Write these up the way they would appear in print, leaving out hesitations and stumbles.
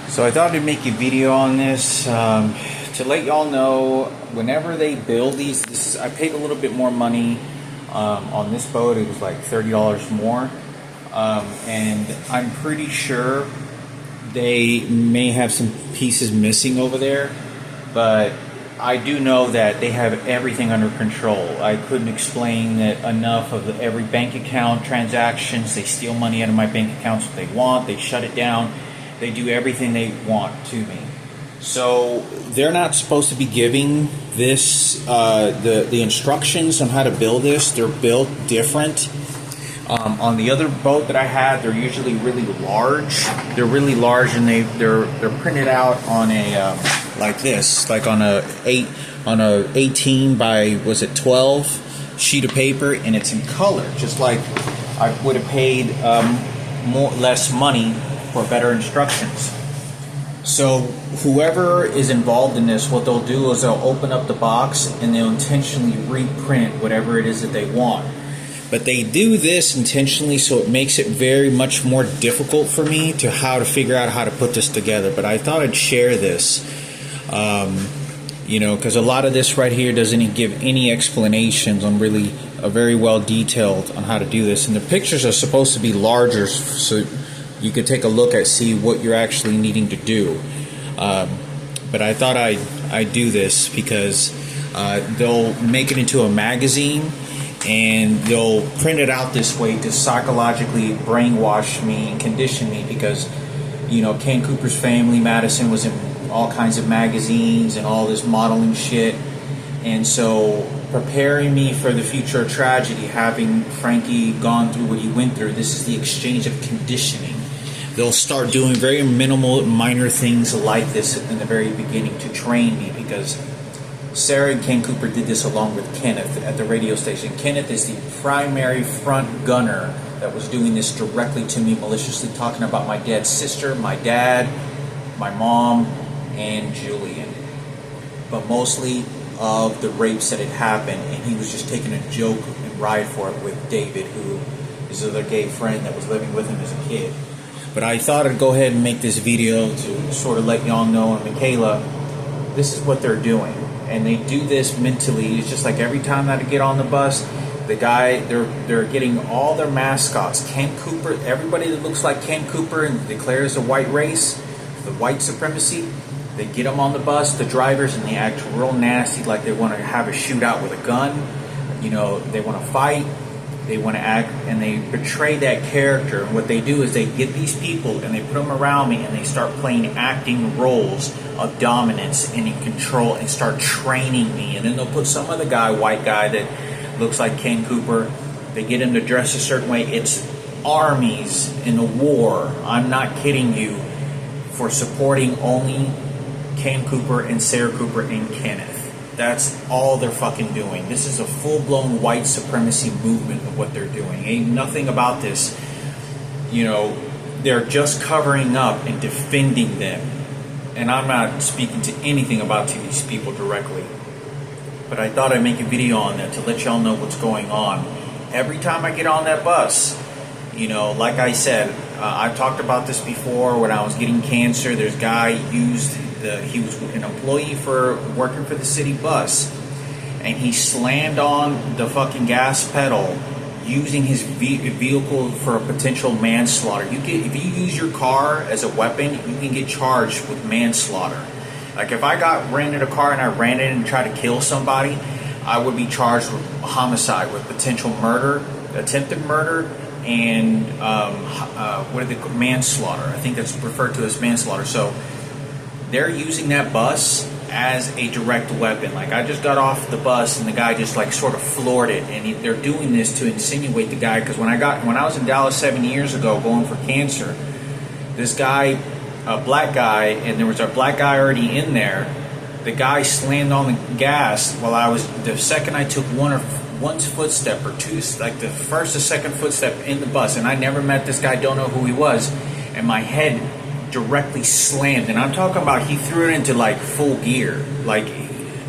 So I thought I'd make a video on this to let y'all know whenever they build these, I paid a little bit more money on this boat. It was like $30 more, and I'm pretty sure they may have some pieces missing over there, but I do know that they have everything under control. I couldn't explain that enough of every bank account transactions. They steal money out of my bank accounts if they want. They shut it down. They do everything they want to me. So they're not supposed to be giving this the instructions on how to build this. They're built different. On the other boat that I had, they're usually really large. They're really large, and they're printed out on a like this, like on a 18 by 12 sheet of paper, and it's in color, just like I would have paid less money for better instructions. So whoever is involved in this, what they'll do is they'll open up the box and they'll intentionally reprint whatever it is that they want. But they do this intentionally so it makes it very much more difficult for me to figure out how to put this together. But I thought I'd share this, because a lot of this right here doesn't give any explanations on really very well detailed on how to do this. And the pictures are supposed to be larger so you could take a look at, see what you're actually needing to do. But I thought I'd do this because they'll make it into a magazine and they'll print it out this way to psychologically brainwash me and condition me, because Ken Cooper's family, Madison, was in all kinds of magazines and all this modeling shit, and so preparing me for the future of tragedy, having Frankie gone through what he went through, this is the exchange of conditioning. They'll start doing very minimal, minor things like this in the very beginning to train me, because Sarah and Ken Cooper did this along with Kenneth at the radio station. Kenneth is the primary front gunner that was doing this directly to me, maliciously talking about my dad's sister, my dad, my mom, and Julian. But mostly of the rapes that had happened, and he was just taking a joke and ride for it with David, who is his other gay friend that was living with him as a kid. But I thought I'd go ahead and make this video to sort of let y'all know, and Michaela, this is what they're doing. And they do this mentally. It's just like every time that I get on the bus, the guy, they're getting all their mascots. Ken Cooper, everybody that looks like Ken Cooper and declares a white race, the white supremacy, they get them on the bus, the drivers, and they act real nasty, like they want to have a shootout with a gun. They want to fight. They want to act, and they betray that character. And what they do is they get these people and they put them around me, and they start playing acting roles of dominance and in control, and start training me. And then they'll put some other guy, white guy that looks like Ken Cooper. They get him to dress a certain way. It's armies in the war. I'm not kidding you, for supporting only Ken Cooper and Sarah Cooper and Kenneth. That's all they're fucking doing. This is a full-blown white supremacy movement of what they're doing. Ain't nothing about this. They're just covering up and defending them. And I'm not speaking to anything about to these people directly. But I thought I'd make a video on that to let y'all know what's going on. Every time I get on that bus, like I said, I've talked about this before. When I was getting cancer, there's a guy he was an employee for working for the city bus, and he slammed on the fucking gas pedal using his vehicle for a potential manslaughter. If you use your car as a weapon, you can get charged with manslaughter. Like if I rented a car and I ran it and tried to kill somebody, I would be charged with homicide, with potential murder, attempted murder, and manslaughter. I think that's referred to as manslaughter. So they're using that bus as a direct weapon. Like I just got off the bus and the guy just sort of floored it, and they're doing this to insinuate the guy. Because when I was in Dallas 7 years ago going for cancer, this guy, a black guy, and there was a black guy already in there. The guy slammed on the gas the second I took one footstep or two, like the first or second footstep in the bus, and I never met this guy, don't know who he was, and my head directly slammed, and I'm talking about he threw it into full gear. Like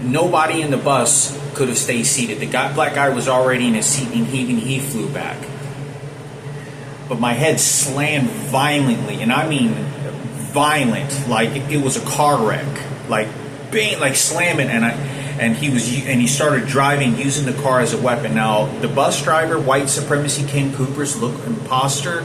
nobody in the bus could have stayed seated. The black guy was already in his seat, and he flew back. But my head slammed violently, and I mean violent, like it was a car wreck, like bang, like slamming, and he started driving using the car as a weapon. Now the bus driver, white supremacy Ken Cooper's look imposter,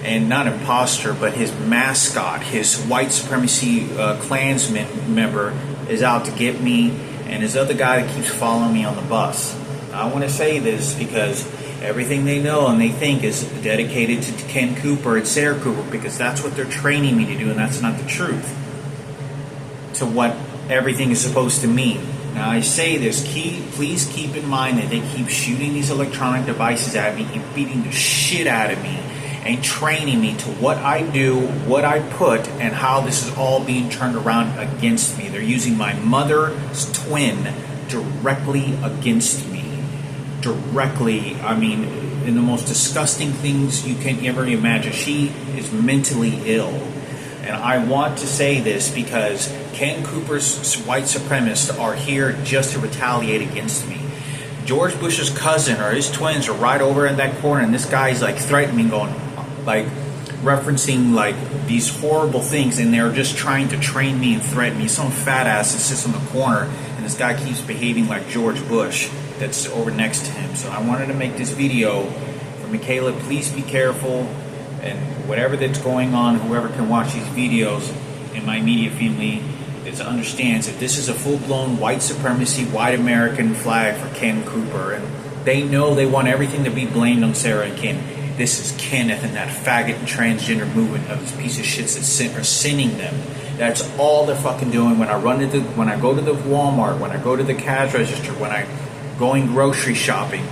and not imposter, but his mascot, his white supremacy Klansman member is out to get me, and his other guy that keeps following me on the bus. I want to say this because everything they know and they think is dedicated to Ken Cooper and Sarah Cooper, because that's what they're training me to do, and that's not the truth to what everything is supposed to mean. Now I say this, please keep in mind that they keep shooting these electronic devices at me and beating the shit out of me and training me to what I do, what I put, and how this is all being turned around against me. They're using my mother's twin directly against me. Directly, I mean, in the most disgusting things you can ever imagine. She is mentally ill. And I want to say this because Ken Cooper's white supremacists are here just to retaliate against me. George Bush's cousin or his twins are right over in that corner, and this guy's like threatening me, going, like, referencing like these horrible things, and they're just trying to train me and threaten me. Some fat ass that sits in the corner, and this guy keeps behaving like George Bush that's over next to him. So I wanted to make this video for Michaela. Please be careful, and whatever that's going on, whoever can watch these videos in my immediate family that understands that this is a full-blown white supremacy, white American flag for Ken Cooper, and they know they want everything to be blamed on Sarah and Ken. This is Kenneth and that faggot and transgender movement of these piece of shits that are sending them. That's all they're fucking doing. When I go to the Walmart, when I go to the cash register, when I going grocery shopping,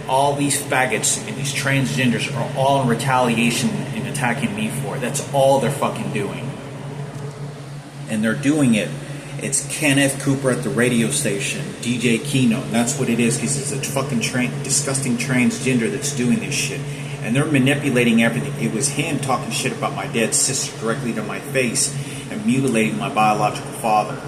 all these faggots and these transgenders are all in retaliation and attacking me for it. That's all they're fucking doing. And they're doing it. It's Kenneth Cooper at the radio station, DJ Keynote. That's what it is, because it's a fucking disgusting transgender that's doing this shit. And they're manipulating everything. It was him talking shit about my dead sister directly to my face and mutilating my biological father.